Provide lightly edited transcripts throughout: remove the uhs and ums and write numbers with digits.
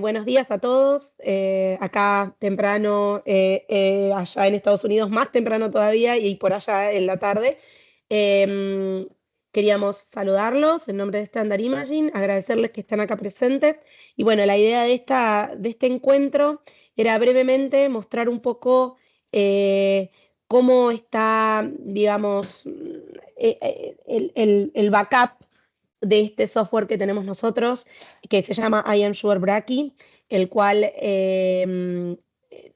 Buenos días a todos. Acá temprano, allá en Estados Unidos más temprano todavía y por allá en la tarde. Em, Queríamos saludarlos en nombre de Standard Imaging, agradecerles que están acá presentes. Y bueno, la idea de este encuentro era brevemente mostrar un poco cómo está, digamos, el backup de este software que tenemos nosotros, que se llama I Am Sure Brachy, el cual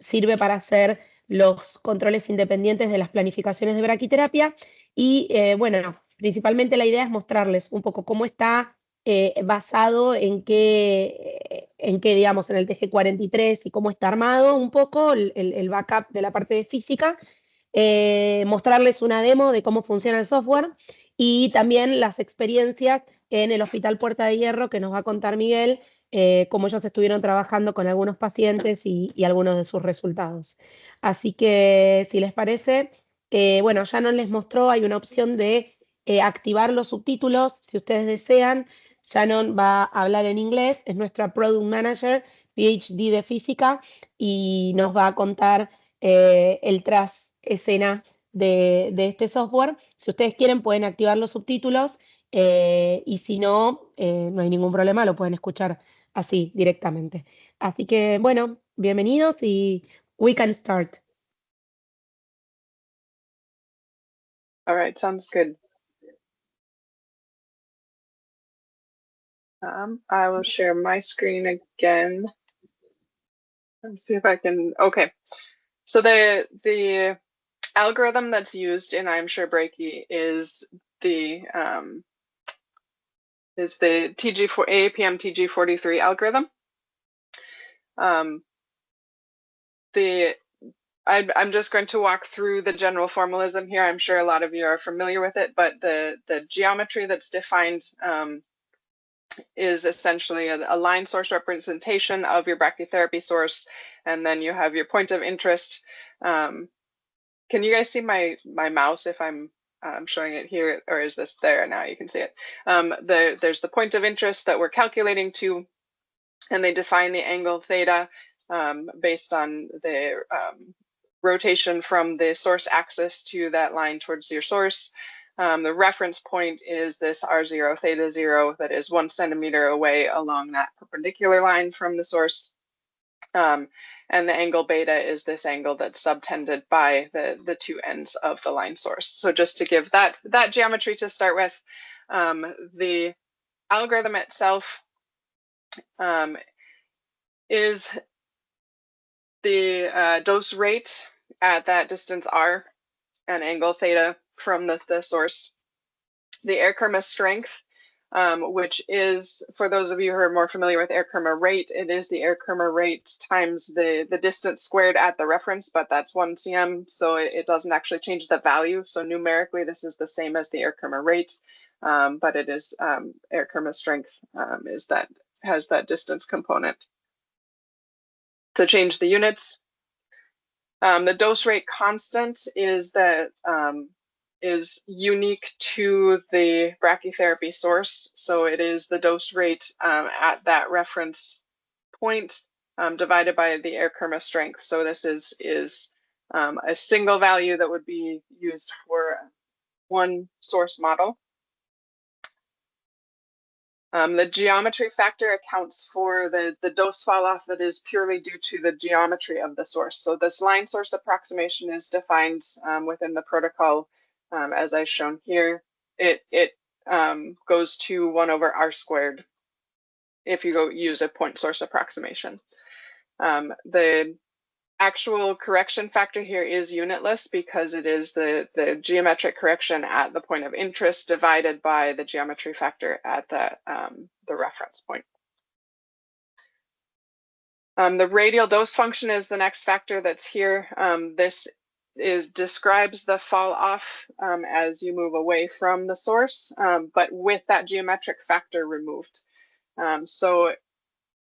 sirve para hacer los controles independientes de las planificaciones de braquiterapia. Y bueno, principalmente la idea es mostrarles un poco cómo está basado en qué, digamos, en el TG43 y cómo está armado un poco el backup de la parte de física, mostrarles una demo de cómo funciona el software y también las experiencias en el Hospital Puerta de Hierro que nos va a contar Miguel, cómo ellos estuvieron trabajando con algunos pacientes y algunos de sus resultados. Así que, si les parece, bueno, ya no les mostró, hay una opción de activar los subtítulos, si ustedes desean. Shannon va a hablar en inglés, es nuestra Product Manager, PhD de física, y nos va a contar el tras escena de este software. Si ustedes quieren, pueden activar los subtítulos y si no, no hay ningún problema, lo pueden escuchar así directamente. Así que, bueno, bienvenidos y we can start. All right, sounds good. I will share my screen again. Let's see if I can, okay. So the algorithm that's used in I'm Sure Brachy is the AAPM TG43 algorithm. I'm just going to walk through the general formalism here. I'm sure a lot of you are familiar with it, but the geometry that's defined is essentially a line source representation of your brachytherapy source, and then you have your point of interest. Can you guys see my mouse if I'm showing it here, or is this there now? You can see it. There's the point of interest that we're calculating to, and they define the angle theta based on the rotation from the source axis to that line towards your source. The reference point is this R0 theta 0 that is 1 centimeter away along that perpendicular line from the source. And the angle beta is this angle that's subtended by the two ends of the line source. So just to give that geometry to start with, the algorithm itself is the dose rate at that distance r and angle theta from the source. The Air-Kerma strength, which is, for those of you who are more familiar with Air-Kerma rate, it is the Air-Kerma rate times the distance squared at the reference, but that's 1 cm, so it doesn't actually change the value. So numerically, this is the same as the Air-Kerma rate, but it is Air-Kerma strength has that distance component. To change the units, the dose rate constant is unique to the brachytherapy source. So it is the dose rate at that reference point divided by the Air-Kerma strength. So this is a single value that would be used for one source model. The geometry factor accounts for the dose fall off that is purely due to the geometry of the source. So this line source approximation is defined within the protocol as I've shown here. It goes to 1 over r squared if you go use a point source approximation. The actual correction factor here is unitless because it is the geometric correction at the point of interest divided by the geometry factor at the reference point. The radial dose function is the next factor that's here. This describes the fall off as you move away from the source, but with that geometric factor removed. So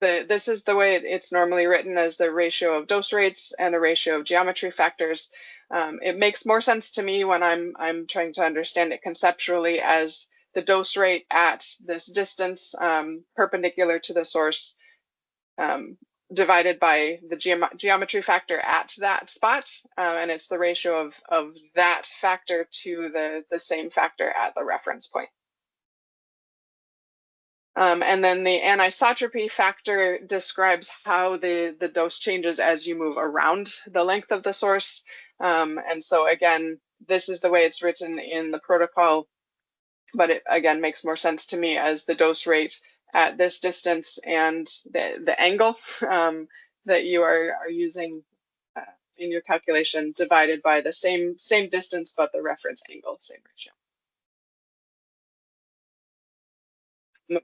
this is the way it's normally written, as the ratio of dose rates and the ratio of geometry factors. It makes more sense to me when I'm trying to understand it conceptually as the dose rate at this distance perpendicular to the source divided by the geometry factor at that spot, and it's the ratio of that factor to the same factor at the reference point. And then the anisotropy factor describes how the dose changes as you move around the length of the source. And so again, this is the way it's written in the protocol, but it again makes more sense to me as the dose rate at this distance and the angle that you are using in your calculation divided by the same distance, but the reference angle, same ratio.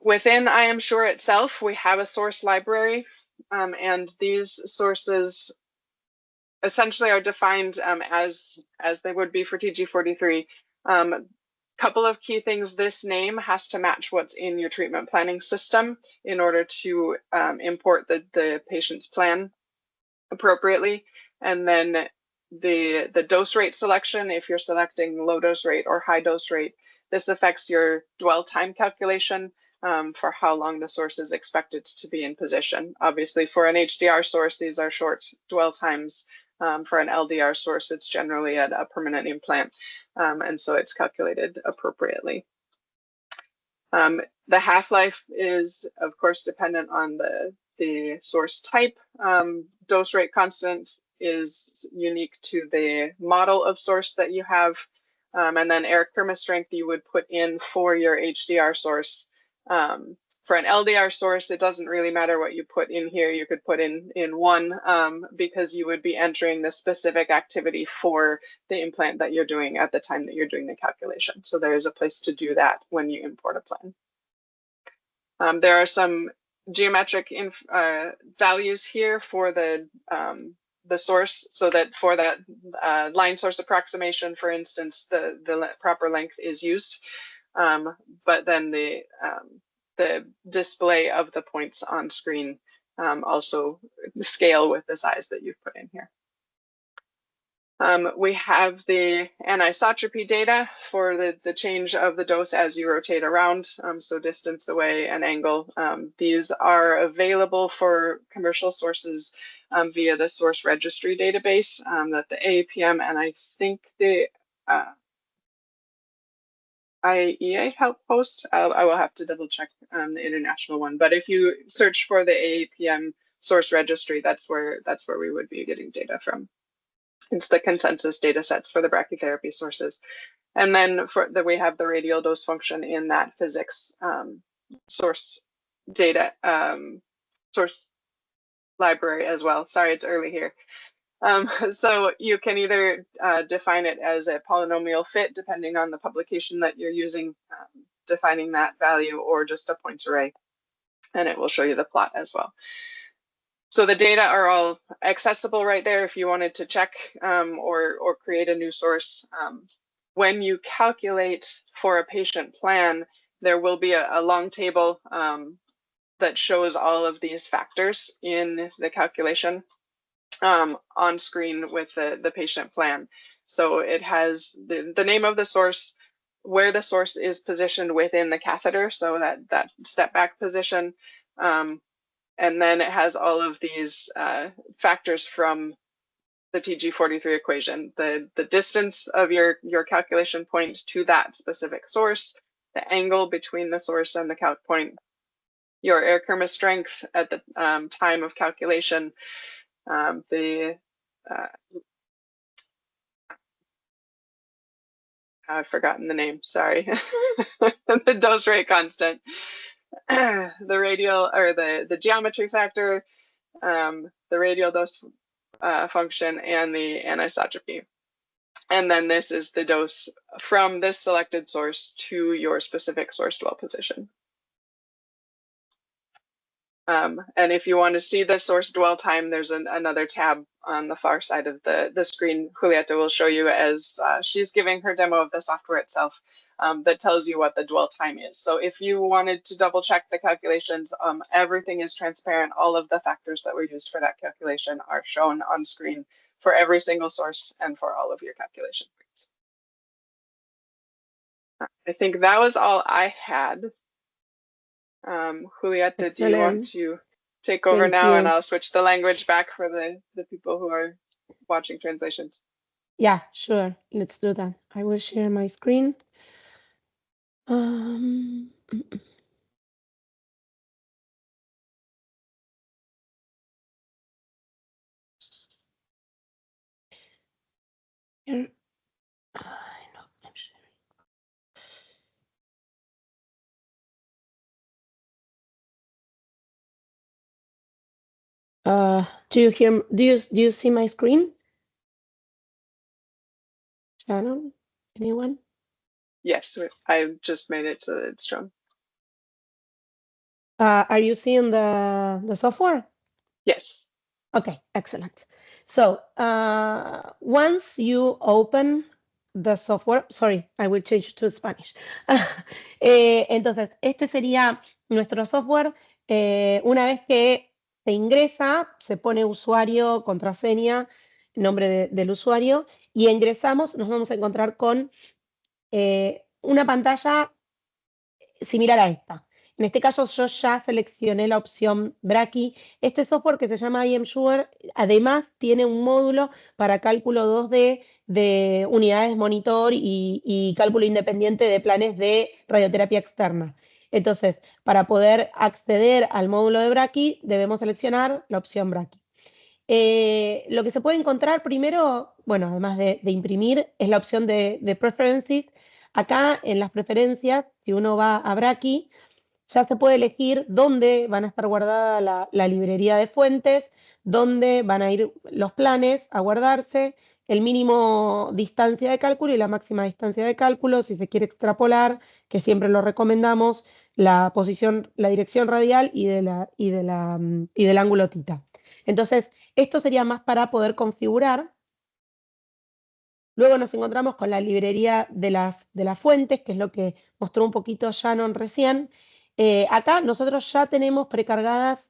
Within iAmSure itself, we have a source library, and these sources essentially are defined as they would be for TG43. Couple of key things: this name has to match what's in your treatment planning system in order to import the patient's plan appropriately. And then the dose rate selection, if you're selecting low dose rate or high dose rate, this affects your dwell time calculation for how long the source is expected to be in position. Obviously, for an HDR source, these are short dwell times. For an LDR source, it's generally at a permanent implant, and so it's calculated appropriately. The half-life is, of course, dependent on the source type. Dose rate constant is unique to the model of source that you have, and then Eric-Kermes strength you would put in for your HDR source. For an LDR source, it doesn't really matter what you put in here. You could put in one because you would be entering the specific activity for the implant that you're doing at the time that you're doing the calculation. So there is a place to do that when you import a plan. There are some geometric values here for the source, so that for that line source approximation, for instance, the proper length is used, but then the display of the points on screen also scale with the size that you've put in here. We have the anisotropy data for the change of the dose as you rotate around, so distance away and angle. These are available for commercial sources via the source registry database that the AAPM and I think the IAEA help post. I will have to double check the international one, but if you search for the AAPM source registry, that's where we would be getting data from. It's the consensus data sets for the brachytherapy sources. And then we have the radial dose function in that physics source data source library as well. Sorry, it's early here. So you can either define it as a polynomial fit, depending on the publication that you're using, defining that value, or just a points array, and it will show you the plot as well. So the data are all accessible right there if you wanted to check or create a new source. When you calculate for a patient plan, there will be a long table that shows all of these factors in the calculation on screen with the patient plan. So it has the name of the source, where the source is positioned within the catheter, so that step back position, and then it has all of these factors from the TG43 equation, the distance of your calculation point to that specific source, the angle between the source and the calc point, your Eric-Kermes strength at the time of calculation, I've forgotten the name, sorry, the dose rate constant, the radial or the geometry factor, the radial dose function, and the anisotropy. And then this is the dose from this selected source to your specific source dwell position. And if you want to see the source dwell time, there's another tab on the far side of the screen. Julieta will show you as she's giving her demo of the software itself that tells you what the dwell time is. So if you wanted to double check the calculations, everything is transparent. All of the factors that were used for that calculation are shown on screen for every single source and for all of your calculation points. I think that was all I had. Julieta, do you want to take over Thank now, and you. I'll switch the language back for the people who are watching translations. Yeah, sure. Let's do that. I will share my screen. Here. No, I'm sharing. Do you hear? Do you see my screen? Shannon, anyone? Yes, I just made it so that it's shown. Are you seeing the software? Yes. Okay, excellent. So once you open the software, sorry, I will change to Spanish. Entonces, este sería nuestro software. Una vez que se ingresa, se pone usuario, contraseña, nombre del usuario, y ingresamos, nos vamos a encontrar con una pantalla similar a esta. En este caso yo ya seleccioné la opción Braki. Este software que se llama IMSure además tiene un módulo para cálculo 2D de unidades monitor y cálculo independiente de planes de radioterapia externa. Entonces, para poder acceder al módulo de Braki, debemos seleccionar la opción Braki. Lo que se puede encontrar primero, bueno, además de imprimir, es la opción de Preferences. Acá en las preferencias, si uno va a Braki, ya se puede elegir dónde van a estar guardada la librería de fuentes, dónde van a ir los planes a guardarse, el mínimo distancia de cálculo y la máxima distancia de cálculo, si se quiere extrapolar, que siempre lo recomendamos, la posición, la dirección radial y del ángulo tita. Entonces, esto sería más para poder configurar. Luego nos encontramos con la librería de las fuentes, que es lo que mostró un poquito Shannon recién. Acá nosotros ya tenemos precargadas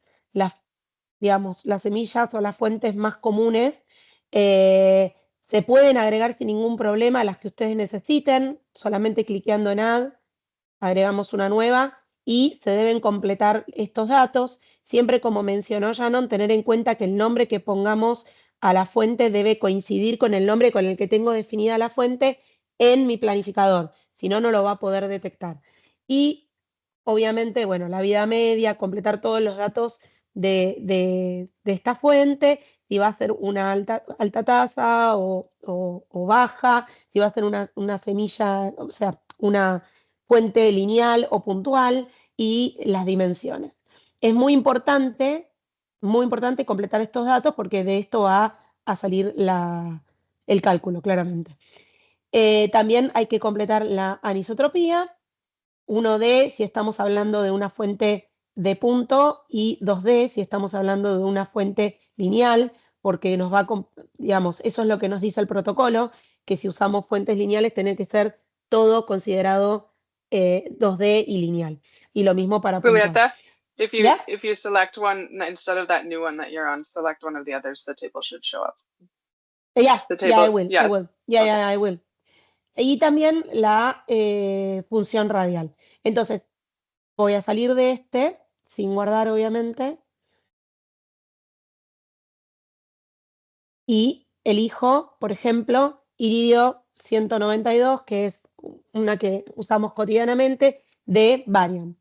digamos, las semillas o las fuentes más comunes. Se pueden agregar sin ningún problema las que ustedes necesiten, solamente cliqueando en Add, agregamos una nueva y se deben completar estos datos. Siempre, como mencionó Shannon, tener en cuenta que el nombre que pongamos a la fuente debe coincidir con el nombre con el que tengo definida la fuente en mi planificador, si no, no lo va a poder detectar. Y obviamente, bueno, la vida media, completar todos los datos de esta fuente, si va a ser una alta tasa o baja, si va a ser una semilla, o sea, una fuente lineal o puntual y las dimensiones. Es muy importante completar estos datos porque de esto va a salir el cálculo, claramente. También hay que completar la anisotropía, 1D si estamos hablando de una fuente de punto y 2D si estamos hablando de una fuente lineal, porque nos va, digamos, eso es lo que nos dice el protocolo, que si usamos fuentes lineales tiene que ser todo considerado 2D y lineal. Y lo mismo para puntual. Julieta, if Yeah? you select one instead of that new one that you're on, select one of the others, the table should show up. Yeah, The table, yeah, I will. yeah. I will. Yeah, Okay. yeah, I will. Y también la función radial. Entonces, voy a salir de este, sin guardar obviamente, y elijo, por ejemplo, iridio 192, que es una que usamos cotidianamente, de Varian.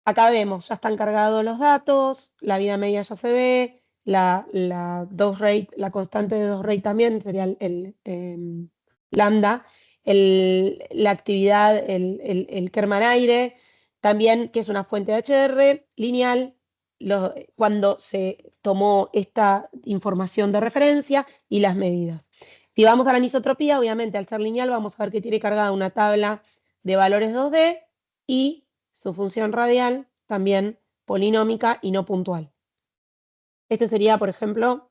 Acá vemos, ya están cargados los datos, la vida media ya se ve, la dose rate, la constante de dose rate también sería el lambda, la actividad, el Kerman aire, también que es una fuente de HR lineal, cuando se tomó esta información de referencia y las medidas. Si vamos a la anisotropía, obviamente al ser lineal vamos a ver que tiene cargada una tabla de valores 2D y su función radial también polinómica y no puntual. Este sería, por ejemplo,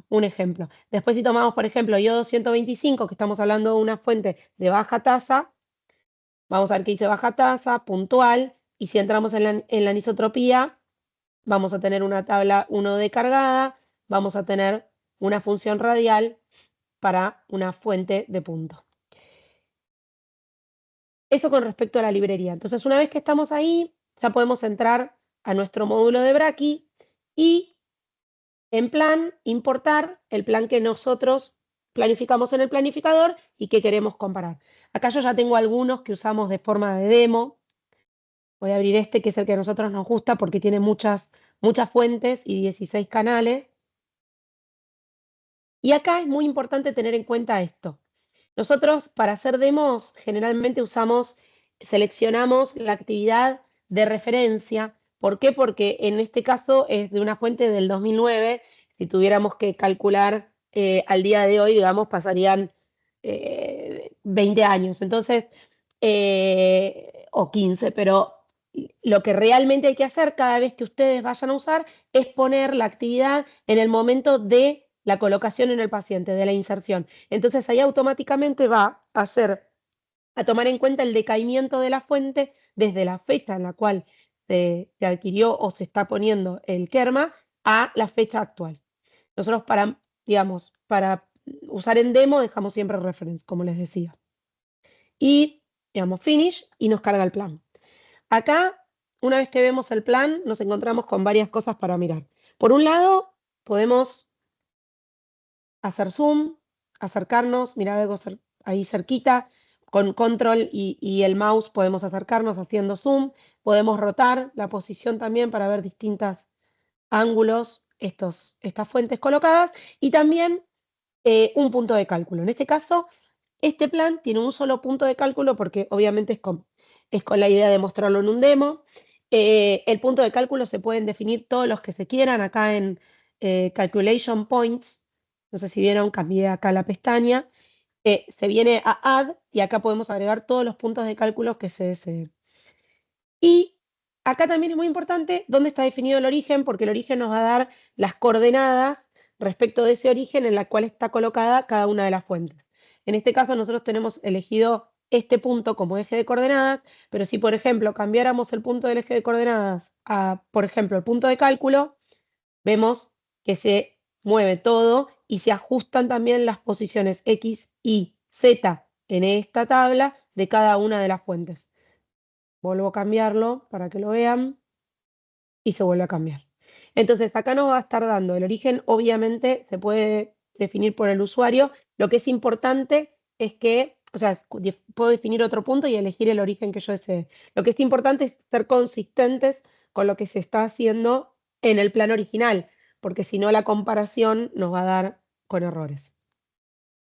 un ejemplo. Después si tomamos, por ejemplo, iodo 125, que estamos hablando de una fuente de baja tasa, vamos a ver que dice baja tasa, puntual, y si entramos en la anisotropía, vamos a tener una tabla 1D cargada, vamos a tener una función radial para una fuente de punto. Eso con respecto a la librería. Entonces, una vez que estamos ahí, ya podemos entrar a nuestro módulo de Braki y en plan, importar el plan que nosotros planificamos en el planificador y que queremos comparar. Acá yo ya tengo algunos que usamos de forma de demo. Voy a abrir este, que es el que a nosotros nos gusta porque tiene muchas fuentes y 16 canales. Y acá es muy importante tener en cuenta esto. Nosotros, para hacer demos, generalmente seleccionamos la actividad de referencia. ¿Por qué? Porque en este caso es de una fuente del 2009. Si tuviéramos que calcular al día de hoy, digamos, pasarían 20 años. Entonces, o 15, pero lo que realmente hay que hacer cada vez que ustedes vayan a usar es poner la actividad en el momento de la colocación en el paciente, de la inserción. Entonces ahí automáticamente va a tomar en cuenta el decaimiento de la fuente desde la fecha en la cual se adquirió o se está poniendo el kerma a la fecha actual. Nosotros digamos, para usar en demo dejamos siempre reference, como les decía. Y, digamos, finish y nos carga el plan. Acá, una vez que vemos el plan, nos encontramos con varias cosas para mirar. Por un lado, podemos hacer zoom, acercarnos, mirar algo ahí cerquita, con control y el mouse podemos acercarnos haciendo zoom, podemos rotar la posición también para ver distintos ángulos, estas fuentes colocadas, y también un punto de cálculo. En este caso, este plan tiene un solo punto de cálculo porque obviamente es con la idea de mostrarlo en un demo. El punto de cálculo se pueden definir todos los que se quieran acá en Calculation Points. No sé si vieron, cambié acá la pestaña. Se viene a Add y acá podemos agregar todos los puntos de cálculo que se deseen. Y acá también es muy importante dónde está definido el origen, porque el origen nos va a dar las coordenadas respecto de ese origen en la cual está colocada cada una de las fuentes. En este caso nosotros tenemos elegido este punto como eje de coordenadas, pero si por ejemplo cambiáramos el punto del eje de coordenadas a, por ejemplo, el punto de cálculo, vemos que se mueve todo y se ajustan también las posiciones X, Y, Z en esta tabla de cada una de las fuentes. Vuelvo a cambiarlo para que lo vean y se vuelve a cambiar. Entonces acá nos va a estar dando el origen, obviamente se puede definir por el usuario. Lo que es importante es que, o sea, puedo definir otro punto y elegir el origen que yo desee. Lo que es importante es ser consistentes con lo que se está haciendo en el plan original, porque si no la comparación nos va a dar con errores.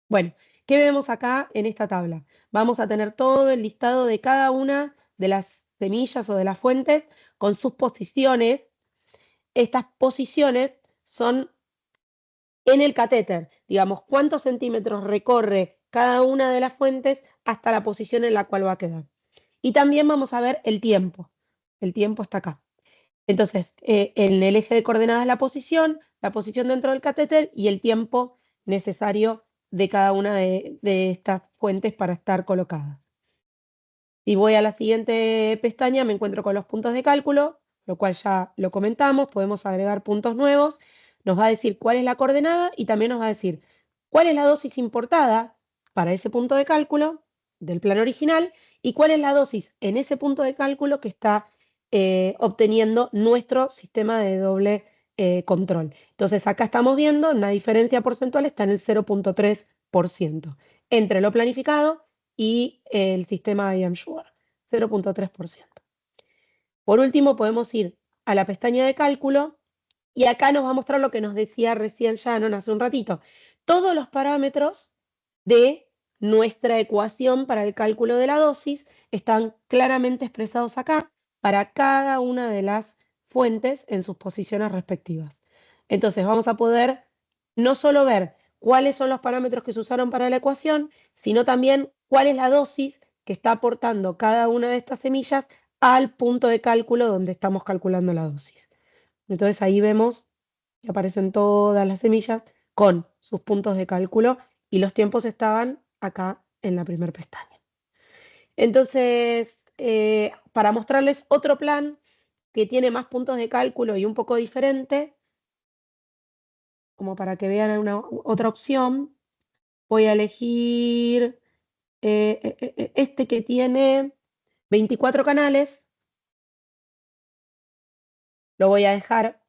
Bueno, ¿qué vemos acá en esta tabla? Vamos a tener todo el listado de cada una de las semillas o de las fuentes con sus posiciones. Estas posiciones son en el catéter, digamos, cuántos centímetros recorre cada una de las fuentes hasta la posición en la cual va a quedar. Y también vamos a ver el tiempo. El tiempo está acá. Entonces, en el eje de coordenadas la posición dentro del catéter y el tiempo necesario de cada una de estas fuentes para estar colocadas. Si voy a la siguiente pestaña, me encuentro con los puntos de cálculo, lo cual ya lo comentamos, podemos agregar puntos nuevos, nos va a decir cuál es la coordenada y también nos va a decir cuál es la dosis importada para ese punto de cálculo del plan original y cuál es la dosis en ese punto de cálculo que está obteniendo nuestro sistema de doble control. Entonces acá estamos viendo una diferencia porcentual, está en el 0.3% entre lo planificado y el sistema I am Sure, 0.3%. Por último, podemos ir a la pestaña de cálculo y acá nos va a mostrar lo que nos decía recién Shannon hace un ratito. Todos los parámetros de nuestra ecuación para el cálculo de la dosis están claramente expresados acá para cada una de las fuentes en sus posiciones respectivas. Entonces vamos a poder no solo ver cuáles son los parámetros que se usaron para la ecuación, sino también cuál es la dosis que está aportando cada una de estas semillas al punto de cálculo donde estamos calculando la dosis. Entonces ahí vemos que aparecen todas las semillas con sus puntos de cálculo y los tiempos estaban acá en la primera pestaña. Entonces, para mostrarles otro plan que tiene más puntos de cálculo y un poco diferente, como para que vean otra opción, voy a elegir este que tiene 24 canales. Lo voy a dejar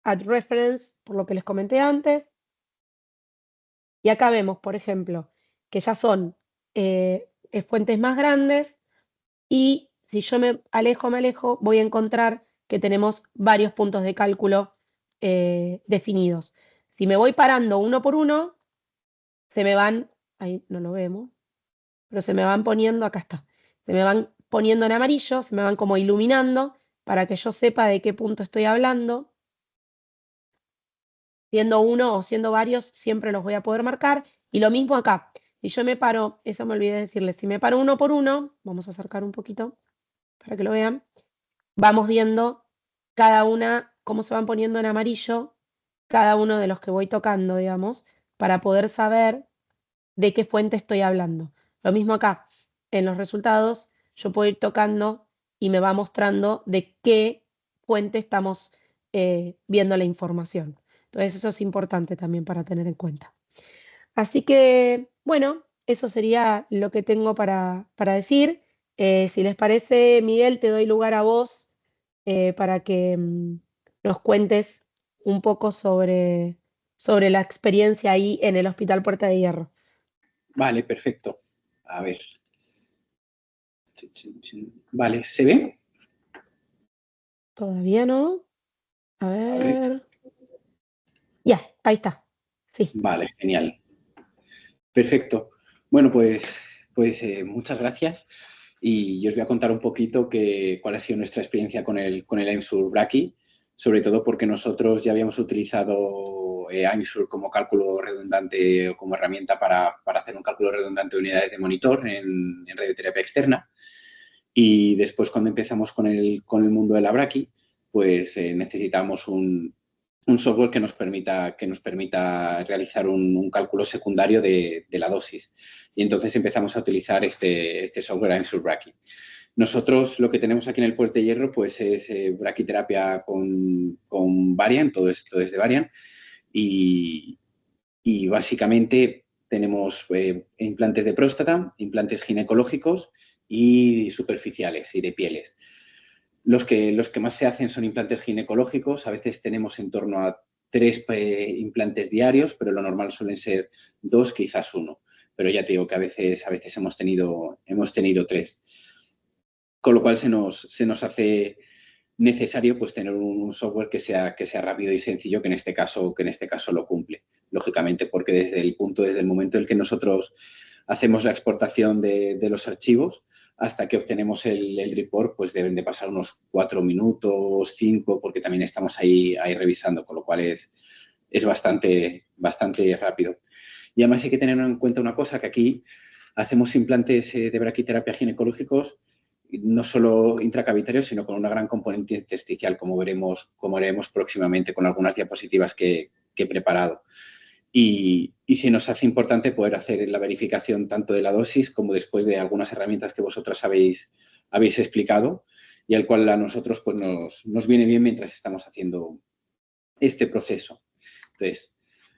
add reference, por lo que les comenté antes. Y acá vemos, por ejemplo, que ya son fuentes más grandes y si yo me alejo, voy a encontrar que tenemos varios puntos de cálculo definidos. Si me voy parando uno por uno, se me van, ahí no lo vemos, pero se me van poniendo, acá está, se me van poniendo en amarillo, se me van como iluminando para que yo sepa de qué punto estoy hablando. Siendo uno o siendo varios, siempre los voy a poder marcar. Y lo mismo acá. Si yo me paro, eso me olvidé decirles, si me paro uno por uno, vamos a acercar un poquito para que lo vean, vamos viendo cada una, cómo se van poniendo en amarillo cada uno de los que voy tocando, digamos, para poder saber de qué fuente estoy hablando. Lo mismo acá, en los resultados, yo puedo ir tocando y me va mostrando de qué fuente estamos viendo la información. Entonces eso es importante también para tener en cuenta. Así que, bueno, eso sería lo que tengo para decir. Si les parece, Miguel, te doy lugar a vos para que nos cuentes un poco sobre la experiencia ahí en el Hospital Puerta de Hierro. Vale, perfecto. A ver. Vale, ¿se ve? Todavía no. A ver. Ya, ahí está. Sí. Vale, genial. Perfecto. Bueno, pues muchas gracias. Y yo os voy a contar un poquito cuál ha sido nuestra experiencia con el AIMSUR Braki, sobre todo porque nosotros ya habíamos utilizado AIMSUR como cálculo redundante o como herramienta para hacer un cálculo redundante de unidades de monitor en radioterapia externa. Y después, cuando empezamos con el mundo de la Braki, pues necesitamos un software que nos permita realizar un cálculo secundario de la dosis. Y entonces empezamos a utilizar este software AIMSUR Braki. Nosotros lo que tenemos aquí en el Puerta de Hierro pues es braquiterapia con Varian, todo esto es de Varian. Y básicamente tenemos implantes de próstata, implantes ginecológicos y superficiales y de pieles. Los que más se hacen son implantes ginecológicos. A veces tenemos en torno a 3 implantes diarios, pero lo normal suelen ser 2, quizás 1. Pero ya te digo que a veces hemos tenido 3. Con lo cual se nos hace necesario pues tener un software que sea rápido y sencillo, que en este caso lo cumple, lógicamente, porque desde el momento en el que nosotros hacemos la exportación de los archivos hasta que obtenemos el report, pues deben de pasar unos 4 minutos, 5, porque también estamos ahí revisando, con lo cual es bastante rápido. Y además hay que tener en cuenta una cosa, que aquí hacemos implantes de braquiterapia ginecológicos no solo intracavitarios, sino con una gran componente intersticial, como veremos próximamente con algunas diapositivas que he preparado. Y se nos hace importante poder hacer la verificación tanto de la dosis como después de algunas herramientas que vosotras habéis explicado y al cual a nosotros pues nos viene bien mientras estamos haciendo este proceso. Entonces,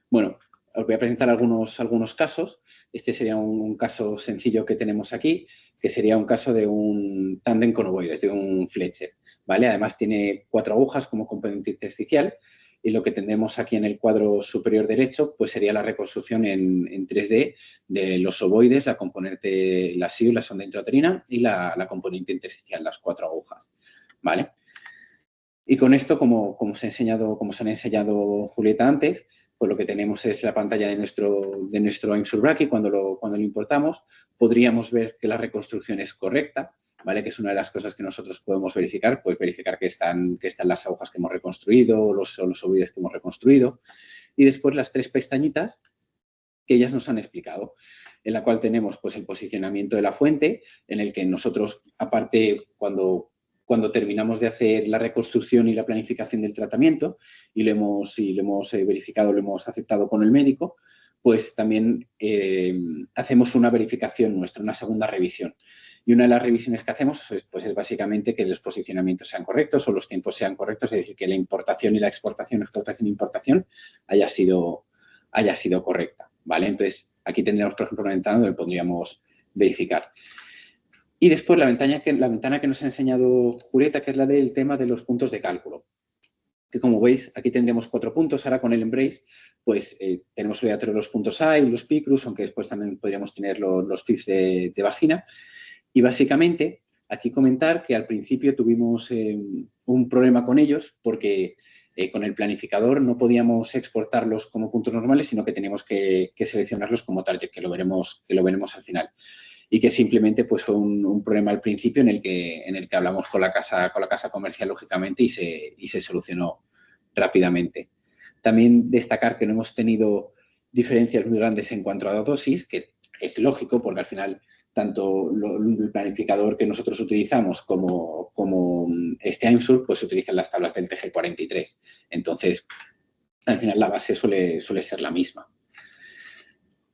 bueno, os voy a presentar algunos casos. Este sería un caso sencillo que tenemos aquí, que sería un caso de un tándem con ovoides, de un Fletcher, ¿vale? Además tiene 4 agujas como componente intersticial y lo que tendremos aquí en el cuadro superior derecho pues sería la reconstrucción en 3D de los ovoides, la componente, la SIU, la sonda intrauterina y la componente intersticial, las 4 agujas, ¿vale? Y con esto, como os han enseñado Julieta antes, pues lo que tenemos es la pantalla de nuestro AIMSUR Braki. Cuando lo importamos, podríamos ver que la reconstrucción es correcta, ¿vale? Que es una de las cosas que nosotros podemos verificar, pues verificar que están las agujas que hemos reconstruido, los ovoides que hemos reconstruido. Y después las 3 pestañitas que ellas nos han explicado, en la cual tenemos pues el posicionamiento de la fuente, en el que nosotros, aparte, cuando terminamos de hacer la reconstrucción y la planificación del tratamiento y lo hemos verificado, lo hemos aceptado con el médico, pues también hacemos una verificación nuestra, una segunda revisión. Y una de las revisiones que hacemos pues es básicamente que los posicionamientos sean correctos o los tiempos sean correctos, es decir, que la importación y la exportación e importación haya sido correcta, ¿vale? Entonces, aquí tendríamos, por ejemplo, una ventana donde podríamos verificar. Y después la ventana que nos ha enseñado Julieta, que es la del tema de los puntos de cálculo. que como veis, aquí tendremos 4 puntos. Ahora con el Embrace, pues tenemos obligatorio los puntos A y los picrus, aunque después también podríamos tener los pips de vagina. Y básicamente, aquí comentar que al principio tuvimos un problema con ellos porque con el planificador no podíamos exportarlos como puntos normales, sino que teníamos que seleccionarlos como target, que lo veremos al final. Y que simplemente pues, fue un problema al principio en el que hablamos con la casa comercial, lógicamente, y se solucionó rápidamente. También destacar que no hemos tenido diferencias muy grandes en cuanto a la dosis, que es lógico porque al final tanto el planificador que nosotros utilizamos como este AIMSUR, pues utilizan las tablas del TG43. Entonces, al final la base suele ser la misma.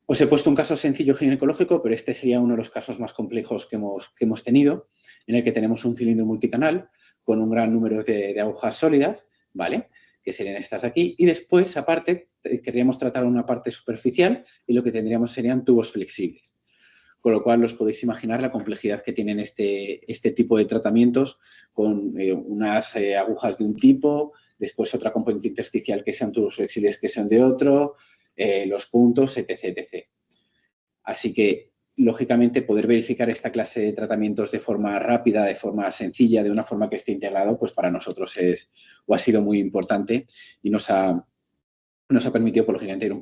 Os he puesto un caso sencillo ginecológico, pero este sería uno de los casos más complejos que hemos tenido, en el que tenemos un cilindro multicanal con un gran número de agujas sólidas, ¿vale?, que serían estas de aquí. Y después, aparte, querríamos tratar una parte superficial y lo que tendríamos serían tubos flexibles. Con lo cual, os podéis imaginar la complejidad que tienen este tipo de tratamientos con unas agujas de un tipo, después otra componente intersticial que sean tubos flexibles que sean de otro, los puntos, etc., etc. Así que, lógicamente, poder verificar esta clase de tratamientos de forma rápida, de forma sencilla, de una forma que esté integrado, pues para nosotros ha sido muy importante y nos ha permitido, pues, lógicamente, ir un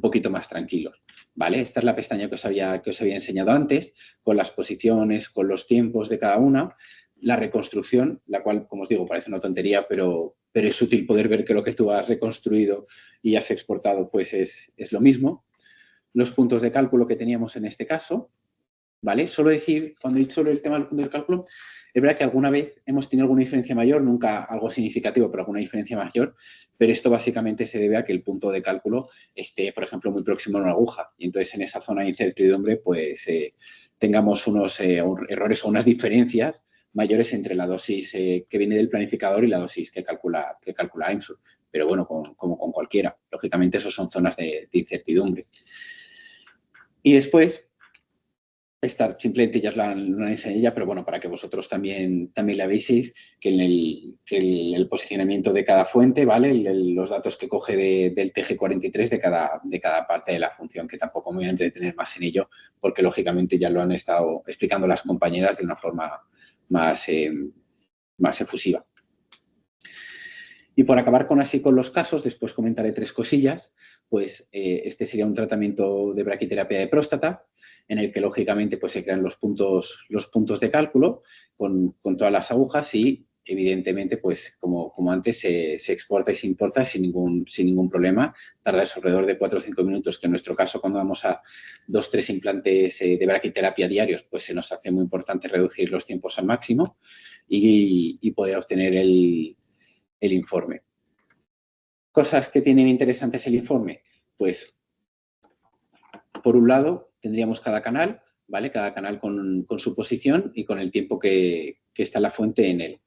poquito más tranquilos, ¿vale? Esta es la pestaña que os había enseñado antes, con las posiciones, con los tiempos de cada una, la reconstrucción, la cual, como os digo, parece una tontería, pero es útil poder ver que lo que tú has reconstruido y has exportado, pues es lo mismo. Los puntos de cálculo que teníamos en este caso, ¿vale? Solo decir, cuando he dicho el tema del punto de cálculo, es verdad que alguna vez hemos tenido alguna diferencia mayor, nunca algo significativo, pero alguna diferencia mayor, pero esto básicamente se debe a que el punto de cálculo esté, por ejemplo, muy próximo a una aguja. Y entonces en esa zona de incertidumbre, pues tengamos unos errores o unas diferencias mayores entre la dosis que viene del planificador y la dosis que calcula AIMSUR. Pero bueno, como con cualquiera. Lógicamente, eso son zonas de incertidumbre. Y después, esta simplemente ya os la enseñé ya, pero bueno, para que vosotros también la veáis, que el posicionamiento de cada fuente, ¿vale? Los datos que coge del TG43 de cada parte de la función, que tampoco me voy a entretener más en ello, porque lógicamente ya lo han estado explicando las compañeras de una forma más efusiva. Y por acabar con los casos, después comentaré 3 cosillas. Pues este sería un tratamiento de braquiterapia de próstata, en el que lógicamente pues, se crean los puntos de cálculo con todas las agujas y evidentemente, pues como antes, se exporta y se importa sin ningún problema. Tarda alrededor de 4 o 5 minutos, que en nuestro caso, cuando vamos a 2 o 3 implantes de braquiterapia diarios, pues se nos hace muy importante reducir los tiempos al máximo y poder obtener el informe. Cosas que tienen interesantes el informe, pues, por un lado, tendríamos cada canal, ¿vale? Cada canal con su posición y con el tiempo que está la fuente en él.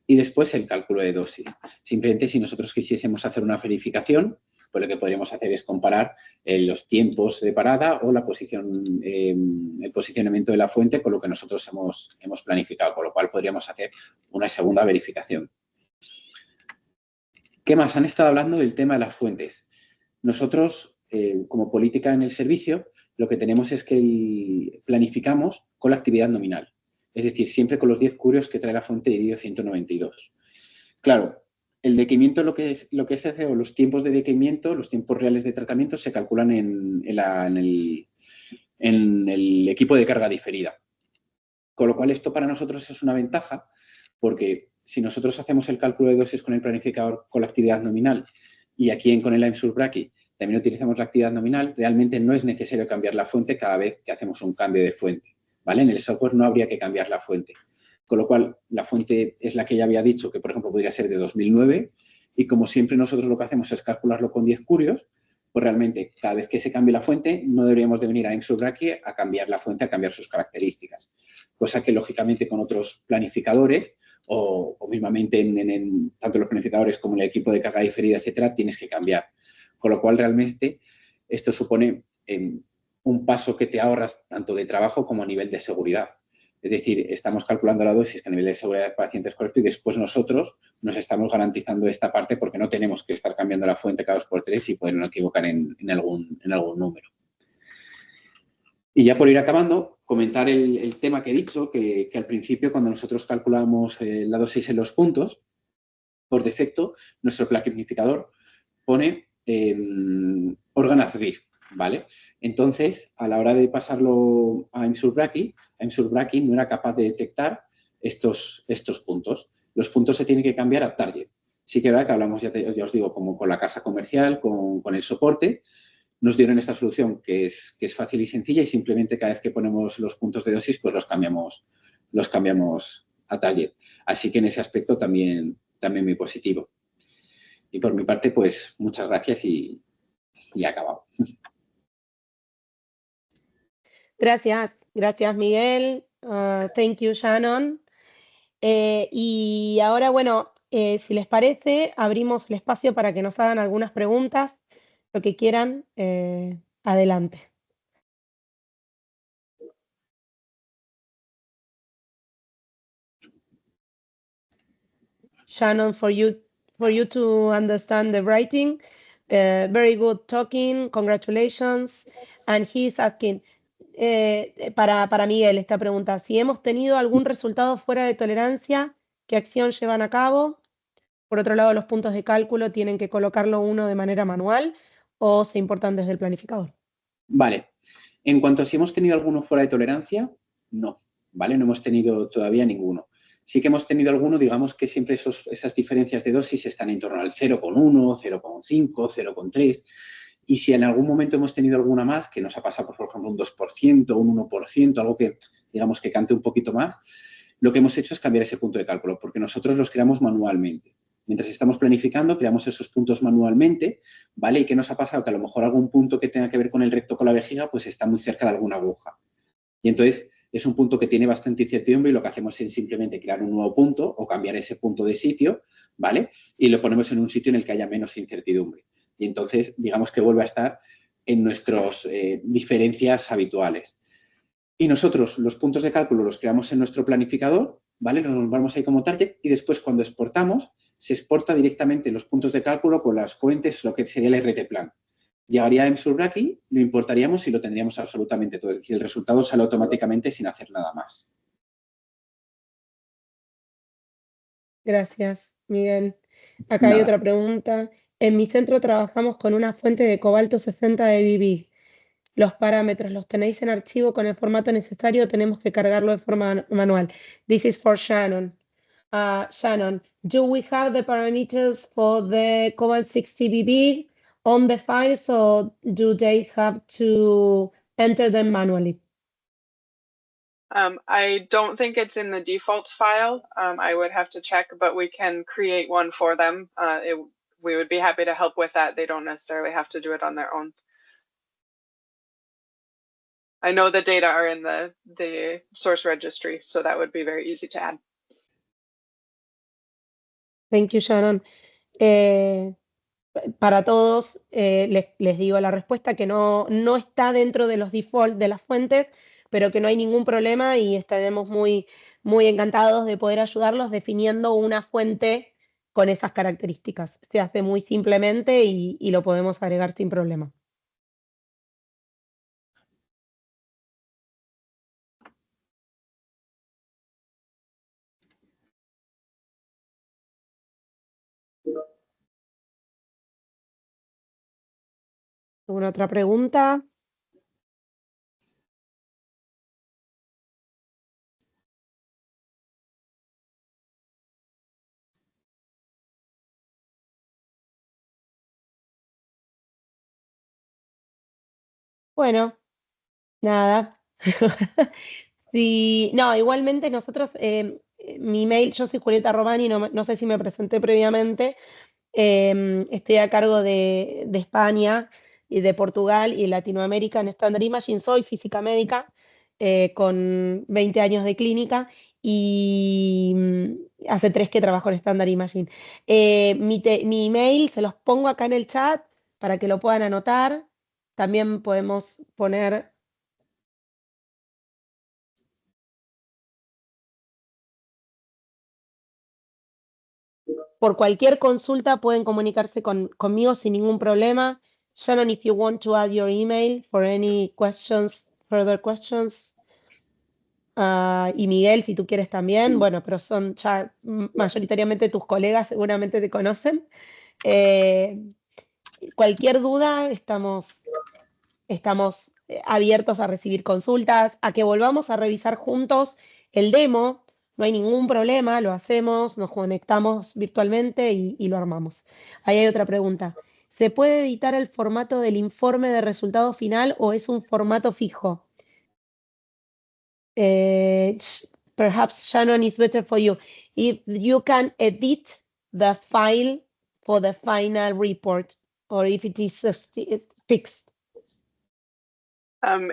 Y después el cálculo de dosis. Simplemente, si nosotros quisiésemos hacer una verificación, pues lo que podríamos hacer es comparar los tiempos de parada o la posición, el posicionamiento de la fuente con lo que nosotros hemos planificado, con lo cual podríamos hacer una segunda verificación. ¿Qué más? Han estado hablando del tema de las fuentes. Nosotros, como política en el servicio, lo que tenemos es que planificamos con la actividad nominal. Es decir, siempre con los 10 curios que trae la fuente de iridio 192. Claro, el decaimiento, lo que se hace, o los tiempos de decaimiento, los tiempos reales de tratamiento, se calculan en el equipo de carga diferida. Con lo cual, esto para nosotros es una ventaja, porque si nosotros hacemos el cálculo de dosis con el planificador con la actividad nominal y aquí con el AIMSUR Brachy también utilizamos la actividad nominal, realmente no es necesario cambiar la fuente cada vez que hacemos un cambio de fuente, ¿vale? En el software no habría que cambiar la fuente. Con lo cual, la fuente es la que ya había dicho, que por ejemplo podría ser de 2009 y como siempre nosotros lo que hacemos es calcularlo con 10 curios, pues realmente cada vez que se cambie la fuente no deberíamos de venir a AIMSUR Brachy a cambiar la fuente, a cambiar sus características. Cosa que lógicamente con otros planificadores o mismamente tanto los planificadores como en el equipo de carga diferida, etcétera, tienes que cambiar. Con lo cual realmente esto supone un paso que te ahorras tanto de trabajo como a nivel de seguridad. Es decir, estamos calculando la dosis que a nivel de seguridad del paciente es correcto y después nosotros nos estamos garantizando esta parte porque no tenemos que estar cambiando la fuente cada 2x3 y podernos equivocar en algún número. Y ya por ir acabando, comentar el tema que he dicho, que al principio cuando nosotros calculamos la dosis en los puntos, por defecto, nuestro planificador pone organ at risk, ¿vale? Entonces, a la hora de pasarlo a IMSUR-Brachy no era capaz de detectar estos puntos. Los puntos se tienen que cambiar a target. Sí que era que hablamos, ya os digo, como con la casa comercial, con el soporte, nos dieron esta solución que es fácil y sencilla y simplemente cada vez que ponemos los puntos de dosis, pues los cambiamos a target. Así que en ese aspecto también muy positivo. Y por mi parte, pues muchas gracias y he acabado. Gracias Miguel. Thank you, Shannon. Y ahora, bueno, si les parece, abrimos el espacio para que nos hagan algunas preguntas, lo que quieran. Adelante. Shannon, for you to understand the writing, very good talking, congratulations. And he's asking, para Miguel esta pregunta, si hemos tenido algún resultado fuera de tolerancia, ¿qué acción llevan a cabo? Por otro lado, los puntos de cálculo tienen que colocarlo uno de manera manual o se importan desde el planificador. Vale. En cuanto a si hemos tenido alguno fuera de tolerancia, no, ¿vale? No hemos tenido todavía ninguno. Sí que hemos tenido alguno, digamos que siempre esas diferencias de dosis están en torno al 0,1, 0,5, 0,3. Y si en algún momento hemos tenido alguna más, que nos ha pasado, por ejemplo, un 2%, un 1%, algo que, digamos, que cante un poquito más, lo que hemos hecho es cambiar ese punto de cálculo, porque nosotros los creamos manualmente. Mientras estamos planificando, creamos esos puntos manualmente, ¿vale? ¿Y qué nos ha pasado? Que a lo mejor algún punto que tenga que ver con el recto, con la vejiga, pues está muy cerca de alguna aguja. Y entonces es un punto que tiene bastante incertidumbre y lo que hacemos es simplemente crear un nuevo punto o cambiar ese punto de sitio, ¿vale? Y lo ponemos en un sitio en el que haya menos incertidumbre. Y entonces, digamos que vuelve a estar en nuestras diferencias habituales. Y nosotros los puntos de cálculo los creamos en nuestro planificador, ¿vale? Los nombramos ahí como target y después cuando exportamos, se exporta directamente los puntos de cálculo con las fuentes, lo que sería el RT-Plan. Llegaría a IMSUR-Brachy, lo importaríamos y lo tendríamos absolutamente todo. Es decir, el resultado sale automáticamente sin hacer nada más. Gracias, Miguel. Acá hay otra pregunta. En mi centro trabajamos con una fuente de cobalto 60 de BB. ¿Los parámetros los tenéis en archivo con el formato necesario o tenemos que cargarlo de forma manual? This is for Shannon. Shannon, do we have the parameters for the cobalt 60 BB on the files or do they have to enter them manually? I don't think it's in the default file. I would have to check, but we can create one for them. We would be happy to help with that. They don't necessarily have to do it on their own. I know the data are in the source registry, so that would be very easy to add. Thank you, Shannon. Para todos, les digo la respuesta que no está dentro de los default de las fuentes, pero que no hay ningún problema y estaremos muy, muy encantados de poder ayudarlos definiendo una fuente con esas características. Se hace muy simplemente y lo podemos agregar sin problema. ¿Alguna otra pregunta? Bueno, nada. Sí, no, igualmente nosotros, mi mail, yo soy Julieta Romani, no sé si me presenté previamente. Estoy a cargo de España y de Portugal y Latinoamérica en Standard Imaging. Soy física médica con 20 años de clínica y hace 3 que trabajo en Standard Imaging. Mi email se los pongo acá en el chat para que lo puedan anotar. También podemos poner por cualquier consulta pueden comunicarse conmigo sin ningún problema. Shannon, if you want to add your email for any questions, further questions. Y Miguel, si tú quieres también, bueno, pero son ya mayoritariamente tus colegas, seguramente te conocen. Cualquier duda, estamos abiertos a recibir consultas, a que volvamos a revisar juntos el demo. No hay ningún problema, lo hacemos, nos conectamos virtualmente y lo armamos. Ahí hay otra pregunta. ¿Se puede editar el formato del informe de resultado final o es un formato fijo? Perhaps Shannon is better for you. If you can edit the file for the final report, or if it is fixed.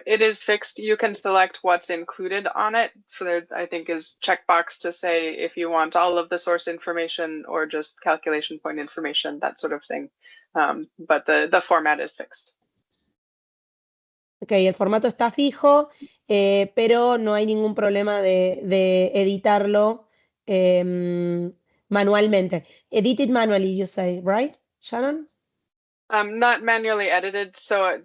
It is fixed. You can select what's included on it. So there, I think, is checkbox to say if you want all of the source information or just calculation point information, that sort of thing. But the format is fixed. Ok, el formato está fijo, pero no hay ningún problema de editarlo manualmente. Edit it manually, you say, right, Shannon? Not manually edited. So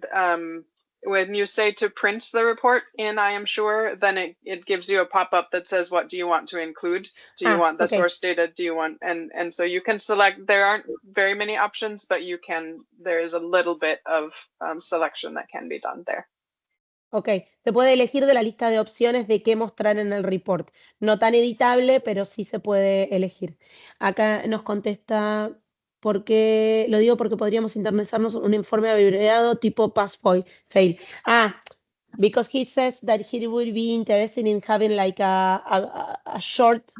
when you say to print the report in IAMSure, then it gives you a pop-up that says, what do you want to include? Do you want the source data? Do you want, and so you can select, there aren't very many options, but there is a little bit of selection that can be done there. Ok, se puede elegir de la lista de opciones de qué mostrar en el report. No tan editable, pero sí se puede elegir. Acá nos contesta, lo digo porque podríamos internalizarnos un informe abreviado tipo pass-fail. Because he says that he would be interested in having like a short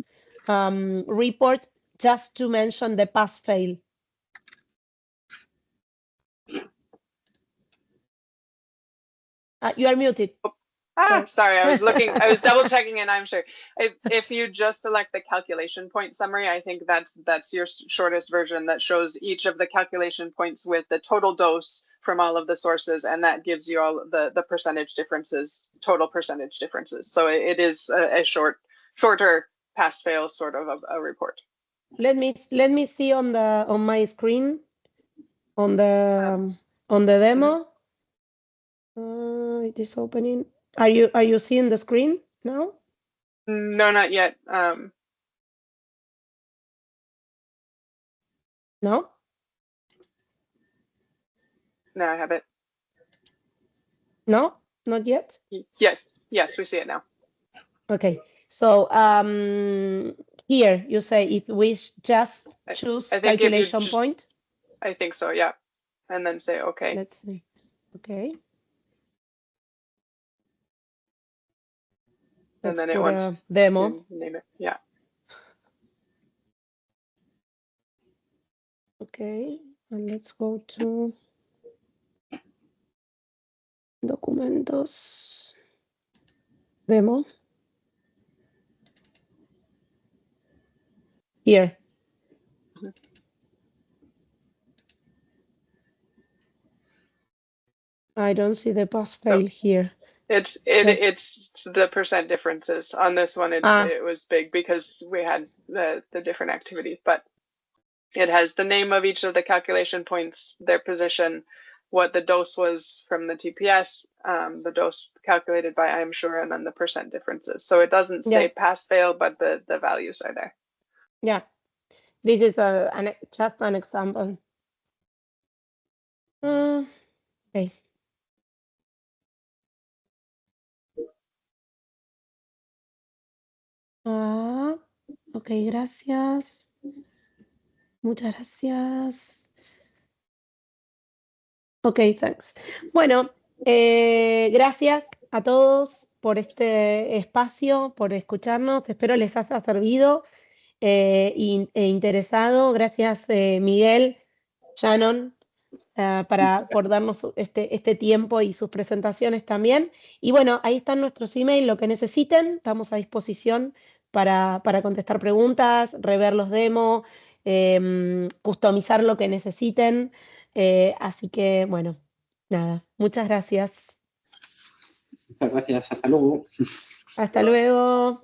report just to mention the pass-fail. You are muted. Sorry, I was looking, I was double checking and I'm sure. If you just select the calculation point summary, I think that's your shortest version that shows each of the calculation points with the total dose from all of the sources, and that gives you all the percentage differences, total percentage differences. So it is a shorter pass-fail sort of a report. Let me see on my screen on the demo. It is opening. Are you seeing the screen now? No, not yet. No? No, I have it. No, not yet? Yes, we see it now. Okay, so here you say if we just choose calculation point. I think so, yeah. And then say okay. Let's see. Okay. And then it wants demo. Name it, yeah. Okay, and let's go to documentos, demo. Here. I don't see the pass-fail here. It's the percent differences on this one. It was big because we had the different activities, but it has the name of each of the calculation points, their position, what the dose was from the TPS, the dose calculated by IAMSure, and then the percent differences. So it doesn't say pass-fail, but the values are there. Yeah, this is just an example. Okay. Ok, gracias. Muchas gracias. Ok, thanks. Bueno, gracias a todos por este espacio, por escucharnos. Espero les haya servido e interesado. Gracias, Miguel, Shannon, por darnos este tiempo y sus presentaciones también. Y bueno, ahí están nuestros emails, lo que necesiten, estamos a disposición para contestar preguntas, rever los demos, customizar lo que necesiten. Así que, bueno, nada, muchas gracias. Muchas gracias, hasta luego. Hasta luego.